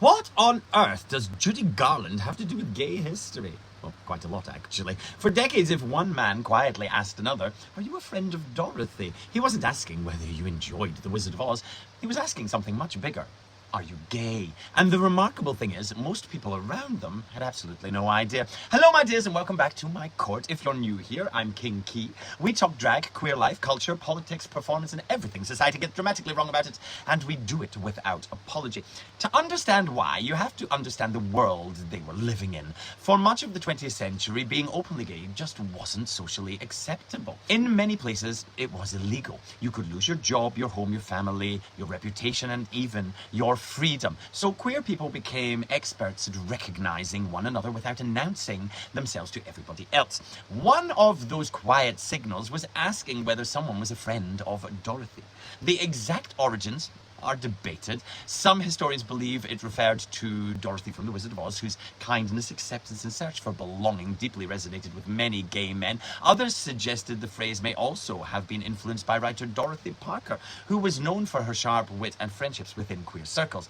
What on earth does Judy Garland have to do with gay history? Well, quite a lot, actually. For decades, if one man quietly asked another, "Are you a friend of Dorothy?" he wasn't asking whether you enjoyed The Wizard of Oz. He was asking something much bigger. Are you gay? And the remarkable thing is, most people around them had absolutely no idea. Hello, my dears, and welcome back to my court. If you're new here, I'm King Key. We talk drag, queer life, culture, politics, performance, and everything society gets dramatically wrong about it, and we do it without apology. To understand why, you have to understand the world they were living in. For much of the 20th century, being openly gay just wasn't socially acceptable. In many places, it was illegal. You could lose your job, your home, your family, your reputation, and even your freedom. So queer people became experts at recognizing one another without announcing themselves to everybody else. One of those quiet signals was asking whether someone was a friend of Dorothy. The exact origins are debated. Some historians believe it referred to Dorothy from The Wizard of Oz, whose kindness, acceptance, and search for belonging deeply resonated with many gay men. Others suggested the phrase may also have been influenced by writer Dorothy Parker, who was known for her sharp wit and friendships within queer circles.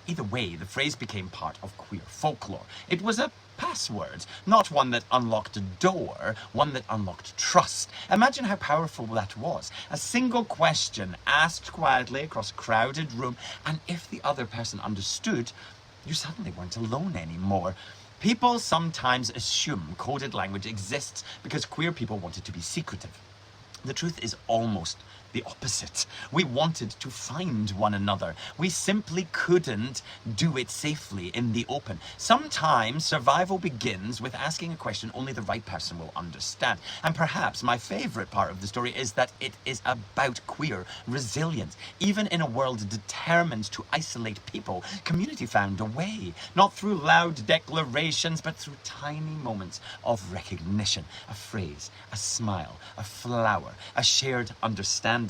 Either way, the phrase became part of queer folklore. It was a password, not one that unlocked a door, one that unlocked trust. Imagine how powerful that was. A single question asked quietly across a crowded room, and if the other person understood, you suddenly weren't alone anymore. People sometimes assume coded language exists because queer people wanted to be secretive. The truth is almost the opposite. We wanted to find one another. We simply couldn't do it safely in the open. Sometimes survival begins with asking a question only the right person will understand. And perhaps my favorite part of the story is that it is about queer resilience. Even in a world determined to isolate people, community found a way. Not through loud declarations, but through tiny moments of recognition. A phrase, a smile, a flower, a shared understanding.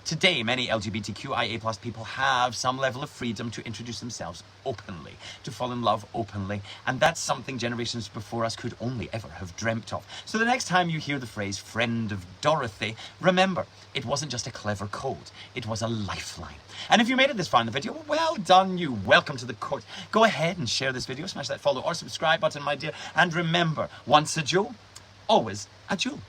Today, many LGBTQIA+ people have some level of freedom to introduce themselves openly, to fall in love openly, and that's something generations before us could only ever have dreamt of. So the next time you hear the phrase "friend of Dorothy," remember, it wasn't just a clever code, it was a lifeline. And if you made it this far in the video, well done you. Welcome to the court. Go ahead and share this video, smash that follow or subscribe button, my dear, and remember, once a jewel, always a jewel.